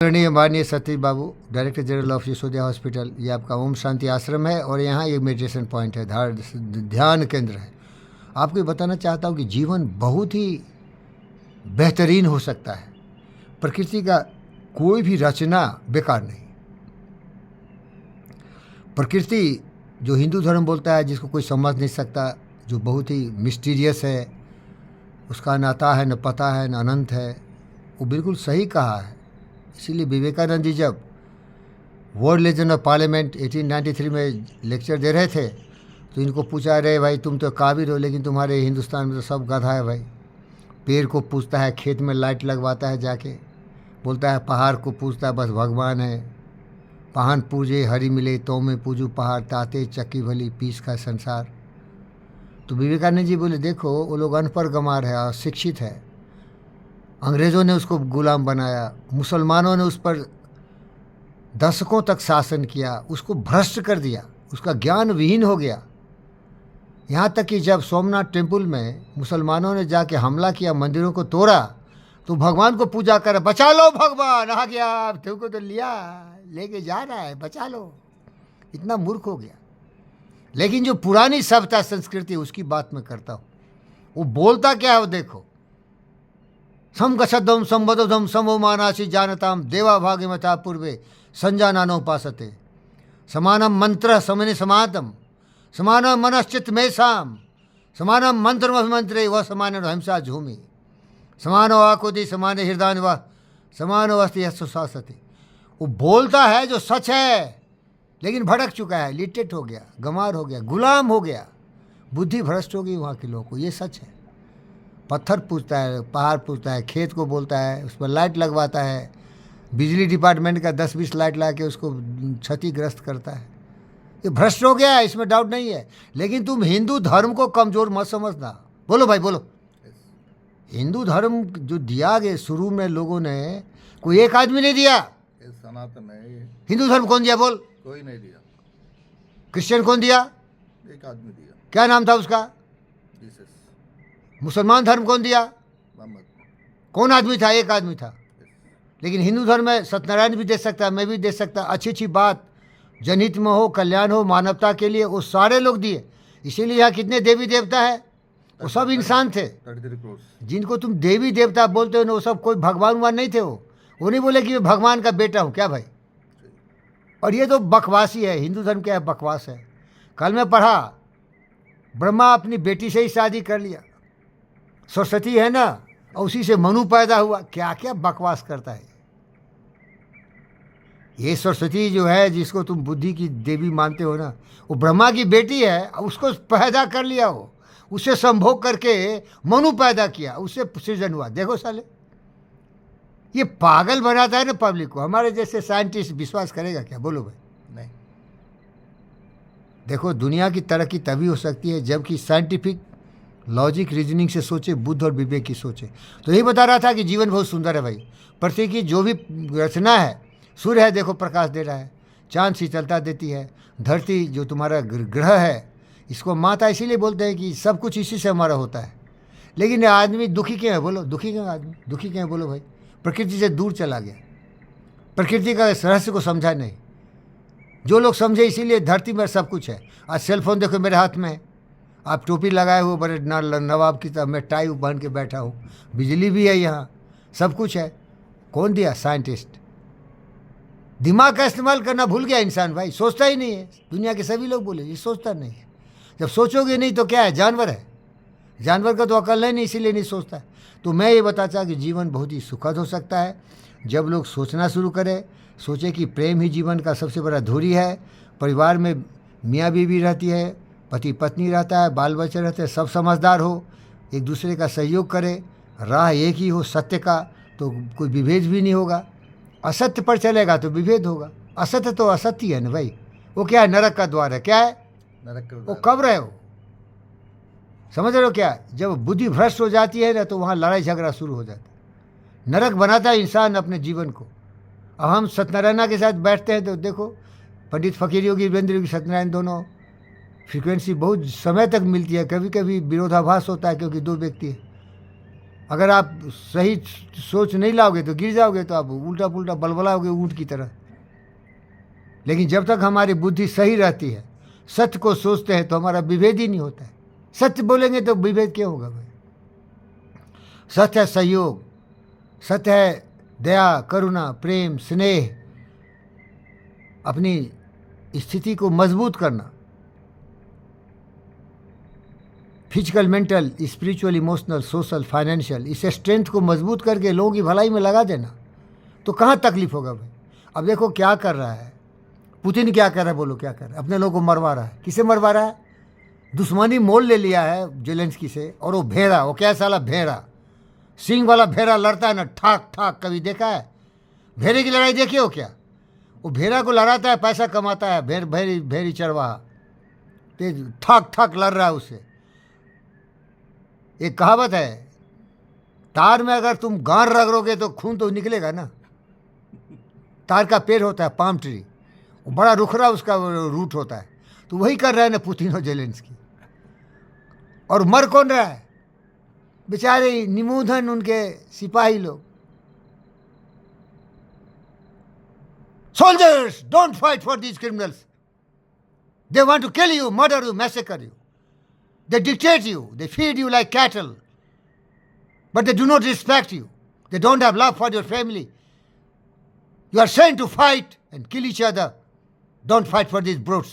आदरणीय माननीय सतीश बाबू, director general of यशोदया hospital, ये आपका ओम शांति आश्रम है और यहाँ एक मेडिटेशन पॉइंट है, ध्यान केंद्र है। आपको ये बताना चाहता हूँ कि जीवन बहुत ही बेहतरीन हो सकता है। प्रकृति का कोई भी रचना बेकार नहीं। प्रकृति जो हिंदू धर्म बोलता है, जिसको कोई समझ नहीं सकता, जो बहुत ही मिस्टीरियस है, उसका न आता है, न पता है, न अनंत है, वो बिल्कुल सही कहा है। इसीलिए विवेकानंद जी जब वर्ल्ड लेजेंड ऑफ पार्लियामेंट 1893 में लेक्चर दे रहे थे, तो इनको पूछा, रहे भाई तुम तो काबिल हो, लेकिन तुम्हारे हिंदुस्तान में तो सब गधा है भाई। पेड़ को पूछता है, खेत में लाइट लगवाता है जाके, बोलता है पहाड़ को पूछता है, बस भगवान है। पहाड़ पूजे हरि मिले, तो में पूजू पहाड़, ताते चक्की भली पीस का संसार। तो विवेकानंद जी बोले, देखो वो लोग अनपढ़ गंवार है, अशिक्षित है, अंग्रेज़ों ने उसको गुलाम बनाया, मुसलमानों ने उस पर दशकों तक शासन किया, उसको भ्रष्ट कर दिया, उसका ज्ञान विहीन हो गया। यहाँ तक कि जब सोमनाथ टेम्पल में मुसलमानों ने जाके हमला किया, मंदिरों को तोड़ा, तो भगवान को पूजा कर, बचा लो भगवान, आ गया तुमको तो लिया, लेके जा रहा है, बचा लो। इतना मूर्ख हो गया। लेकिन जो पुरानी सभ्यता संस्कृति, उसकी बात मैं करता हूँ। वो बोलता क्या है वो देखो, समगछदम संबद्धम समोमानासी जानताम देवा भाग्यमथा पूर्वे संजानानोपासते समानम मंत्र समनि समातम समानम मनश्चित मेषाम समानम मंत्रमभिमंत्रे वह समान हिंसा झूमि समानो आकुति समान हृदय व समानो अस्थि यशुशासते। वो बोलता है जो सच है, लेकिन भड़क चुका है, लिटेट हो गया, गंवार हो गया, गुलाम हो गया, बुद्धि भ्रष्ट हो गई वहाँ के लोगों को। ये सच है। पत्थर पूछता है, पहाड़ पूछता है, खेत को बोलता है, उस पर लाइट लगवाता है, बिजली डिपार्टमेंट का 10-20 लाइट ला के उसको क्षतिग्रस्त करता है। ये भ्रष्ट हो गया है, इसमें डाउट नहीं है। लेकिन तुम हिंदू धर्म को कमज़ोर मत समझना। बोलो भाई बोलो। हिंदू धर्म जो दिया गया शुरू में लोगों ने, कोई एक आदमी नहीं दिया। सनातन है। हिंदू धर्म कौन दिया? बोल। कोई नहीं दिया। क्रिश्चियन कौन दिया? एक आदमी दिया। क्या नाम था उसका? जीसस। मुसलमान धर्म कौन दिया? मोहम्मद। कौन आदमी था? एक आदमी था। लेकिन हिंदू धर्म में सत्यनारायण भी दे सकता, मैं भी दे सकता, अच्छी अच्छी बात जनहित में हो, कल्याण हो, मानवता के लिए, वो सारे लोग दिए। इसीलिए यहाँ कितने देवी देवता है? वो सब इंसान थे। जिनको तुम देवी देवता बोलते हो ना, वो सब कोई भगवान वान नहीं थे। वो नहीं बोले कि मैं भगवान का बेटा हूँ, क्या भाई? और ये तो बकवासी है। हिंदू धर्म क्या है? बकवास है। कल मैं पढ़ा, ब्रह्मा अपनी बेटी से ही शादी कर लिया, सरस्वती है ना, और उसी से मनु पैदा हुआ। क्या क्या बकवास करता है ये। सरस्वती जो है, जिसको तुम बुद्धि की देवी मानते हो ना, वो ब्रह्मा की बेटी है, उसको पैदा कर लिया, हो उसे संभोग करके मनु पैदा किया, उससे सृजन हुआ। देखो साले, ये पागल बनाता है ना पब्लिक को। हमारे जैसे साइंटिस्ट विश्वास करेगा क्या? बोलो भाई। नहीं। देखो, दुनिया की तरक्की तभी हो सकती है जबकि साइंटिफिक लॉजिक रीजनिंग से सोचे, बुद्ध और विवेक की सोचे। तो यही बता रहा था कि जीवन बहुत सुंदर है भाई। पृथ्वी की जो भी रचना है, सूर्य है देखो प्रकाश दे रहा है, चांद शीतलता देती है, धरती जो तुम्हारा ग्रह है, इसको माता इसीलिए बोलते हैं कि सब कुछ इसी से हमारा होता है। लेकिन आदमी दुखी क्यों है? बोलो, दुखी क्यों? आदमी दुखी क्यों है? बोलो भाई। प्रकृति से दूर चला गया, प्रकृति का रहस्य को समझा नहीं। जो लोग समझे, इसीलिए धरती में सब कुछ है। आज सेल फोन देखो मेरे हाथ में, आप टोपी लगाए हुए बड़े नवाब की तरह, मैं टाई पहन के बैठा हूँ, बिजली भी है यहाँ, सब कुछ है। कौन दिया? साइंटिस्ट। दिमाग का इस्तेमाल करना भूल गया इंसान भाई, सोचता ही नहीं है। दुनिया के सभी लोग बोले ये सोचता नहीं है। जब सोचोगे नहीं तो क्या है? जानवर है। जानवर का तो अकल है नहीं, इसीलिए नहीं सोचता। तो मैं ये बताता चाह कि जीवन बहुत ही सुखद हो सकता है जब लोग सोचना शुरू करें। सोचे कि प्रेम ही जीवन का सबसे बड़ा धुरी है। परिवार में मियाँ बीवी रहती है, पति पत्नी रहता है, बाल बच्चे रहते हैं, सब समझदार हो, एक दूसरे का सहयोग करे, राह एक ही हो सत्य का, तो कोई विभेद भी नहीं होगा। असत्य पर चलेगा तो विभेद होगा। असत्य तो असत्य है ना भाई। वो क्या है? नरक का द्वार है। क्या है? नरक का वो कब्र है। वो समझ रहे हो क्या? जब बुद्धि भ्रष्ट हो जाती है ना, तो वहाँ लड़ाई झगड़ा शुरू हो जाता है। नरक बनाता है इंसान अपने जीवन को। अब हम सत्यनारायण के साथ बैठते हैं तो देखो, पंडित फकीर योगी वीरेंद्र योगी सत्यनारायण दोनों फ्रीक्वेंसी बहुत समय तक मिलती है। कभी कभी विरोधाभास होता है क्योंकि दो व्यक्ति है, अगर आप सही सोच नहीं लाओगे तो गिर जाओगे, तो आप उल्टा पुल्टा बलबलाओगे ऊँट की तरह। लेकिन जब तक हमारी बुद्धि सही रहती है, सत्य को सोचते हैं, तो हमारा विभेद ही नहीं होता है। सत्य बोलेंगे तो विभेद क्या होगा भाई? सत्य है सहयोग, सत्य है दया, करुणा, प्रेम, स्नेह, अपनी स्थिति को मजबूत करना, physical, mental, spiritual, emotional, social, financial, इस स्ट्रेंथ को मजबूत करके लोगों की भलाई में लगा देना, तो कहाँ तकलीफ होगा भाई? अब देखो क्या कर रहा है पुतिन, क्या कर रहा है, बोलो क्या कर रहा है? अपने लोगों को मरवा रहा है। किसे मरवा रहा है? दुश्मनी मोल ले लिया है जेलेंस्की से। और वो भेड़ा, वो क्या साला भेड़ा, सिंह वाला भेड़ा लड़ता है ना, ठाक ठाक, कभी देखा है? भेड़े की लड़ाई देखी हो क्या? वो भेड़ा को लड़ाता है, पैसा कमाता है, भेड़ी चरवाहा, तेज ठाक ठाक लड़ रहा है उससे। एक कहावत है, तार में अगर तुम गार रगड़ोगे तो खून तो निकलेगा ना। तार का पेड़ होता है, पाम ट्री, वो बड़ा रुखरा उसका रूट होता है। तो वही कर रहे हैं ना पुतिन और जेलेंस्की। और मर कौन रहा है? बेचारे निमोधन उनके सिपाही लोग। Soldiers, don't fight for these criminals, they want to kill you, murder you, massacre you, they dictate you, they feed you like cattle, but they do not respect you, they don't have love for your family. You are sent to fight and kill each other. Don't fight for these brutes.